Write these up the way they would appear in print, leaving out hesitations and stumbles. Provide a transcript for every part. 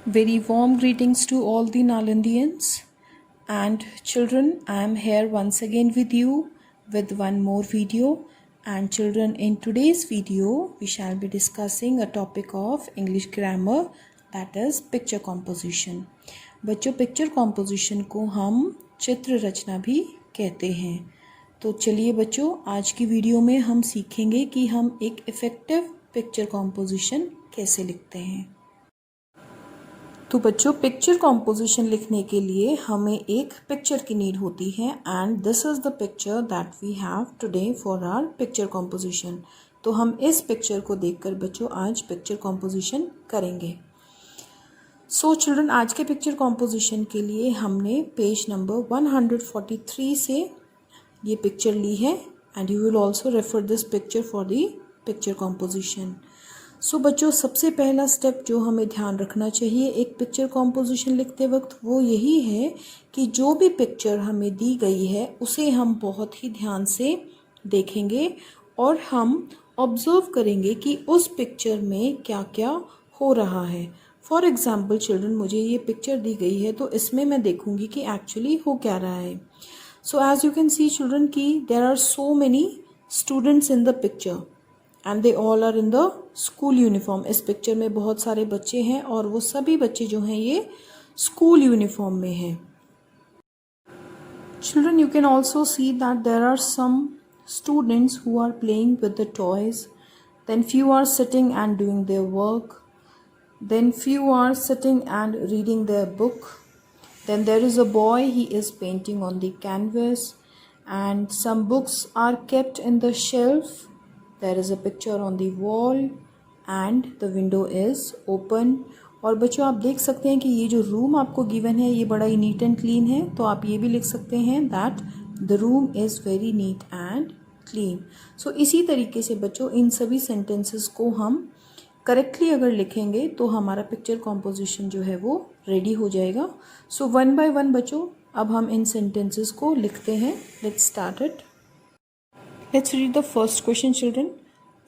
Very warm greetings to all the Nalandians and children. I am here once again with you with one more video. And children, in today's video we shall be discussing a topic of English grammar, that is picture composition. बच्चों, picture composition को हम चित्र रचना भी कहते हैं। तो चलिए बच्चों, आज की वीडियो में हम सीखेंगे कि हम एक इफ़ेक्टिव पिक्चर कॉम्पोजिशन कैसे लिखते हैं। तो बच्चों, पिक्चर कॉम्पोजिशन लिखने के लिए हमें एक पिक्चर की नीड होती है and this is the picture that we have today for our picture composition. तो हम इस पिक्चर को देखकर बच्चों आज पिक्चर कॉम्पोजिशन करेंगे। सो चिल्ड्रन, आज के पिक्चर कॉम्पोजिशन के लिए हमने पेज नंबर 143 से ये पिक्चर ली है and you will also refer this picture for the picture composition. So बच्चों, सबसे पहला स्टेप जो हमें ध्यान रखना चाहिए एक पिक्चर कॉम्पोजिशन लिखते वक्त वो यही है कि जो भी पिक्चर हमें दी गई है उसे हम बहुत ही ध्यान से देखेंगे और हम ऑब्जर्व करेंगे कि उस पिक्चर में क्या क्या हो रहा है। फॉर एग्ज़ाम्पल चिल्ड्रन, मुझे ये पिक्चर दी गई है तो इसमें मैं देखूंगी कि एक्चुअली हो क्या रहा है। So as you can see children कि there are so many students in the picture and they all are in the school uniform. इस पिक्चर में बहुत सारे बच्चे हैं और वो सभी बच्चे जो हैं ये स्कूल यूनिफॉर्म में हैं। Children, you can also see that there are some students who are playing with the toys, then few are sitting and doing their work, then few are sitting and reading their book, then there is a boy, he is painting on the canvas and some books are kept in the shelf, there is a picture on the wall and the window is open। और बच्चों, आप देख सकते हैं कि ये जो room आपको गिवन है ये बड़ा ही नीट एंड क्लीन है, तो आप ये भी लिख सकते हैं that the room is very neat and clean. So इसी तरीके से बच्चों इन सभी सेंटेंसेस को हम करेक्टली अगर लिखेंगे तो हमारा पिक्चर कॉम्पोजिशन जो है वो रेडी हो जाएगा। सो वन बाय वन बच्चों अब हम इन सेंटेंसेस को लिखते हैं। Let's start it. Let's read the first question children.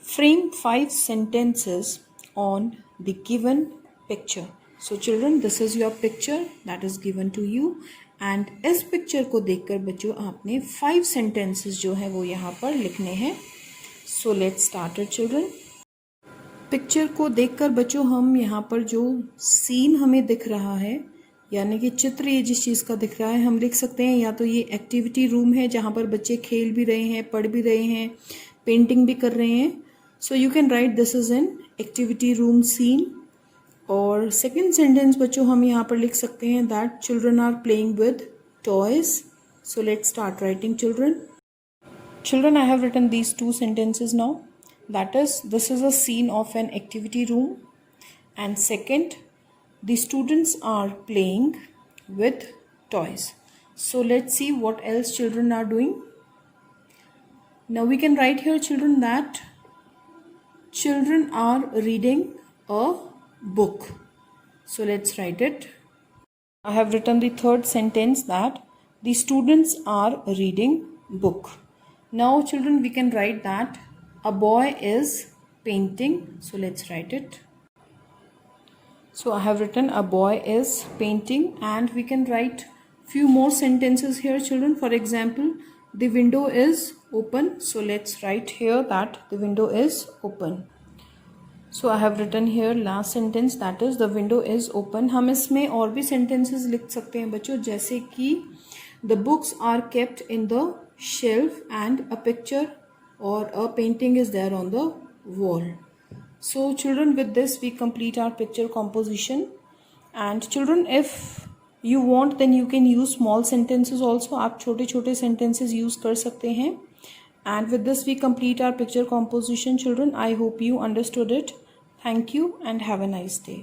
Frame 5 sentences on the given picture। So children, this is your picture that is given to you and इस picture को देखकर बच्चों आपने 5 sentences जो है वो यहाँ पर लिखने हैं। सो let's start it children. Picture को देखकर बच्चों हम यहाँ पर जो सीन हमें दिख रहा है यानी कि चित्र ये जिस चीज़ का दिख रहा है हम लिख सकते हैं या तो ये एक्टिविटी रूम है जहाँ पर बच्चे खेल भी रहे हैं, पढ़ भी रहे हैं, पेंटिंग भी कर रहे हैं। So you can write this is an activity room scene. और सेकेंड सेंटेंस बच्चों हम यहाँ पर लिख सकते हैं that children are playing with toys. So let's start writing children. Children, I have written these 2 sentences now. That is, this is a scene of an activity room. And second, the students are playing with toys. So let's see what else children are doing. Now we can write here children that children are reading a book. So let's write it. I have written the third sentence that the students are reading book. Now children, we can write that a boy is painting. So let's write it. So I have written a boy is painting and we can write few more sentences here children. For example, the window is open. So let's write here that the window is open. So I have written here last sentence that is the window is open. हम इसमें और भी sentences लिख सकते हैं बच्चों, जैसे कि the books are kept in the shelf and a picture or a painting is there on the wall. So children, with this we complete our picture composition. And children, if you want then you can use small sentences also. आप छोटे छोटे sentences use कर सकते हैं। And with this we complete our picture composition children. I hope you understood it. Thank you and have a nice day.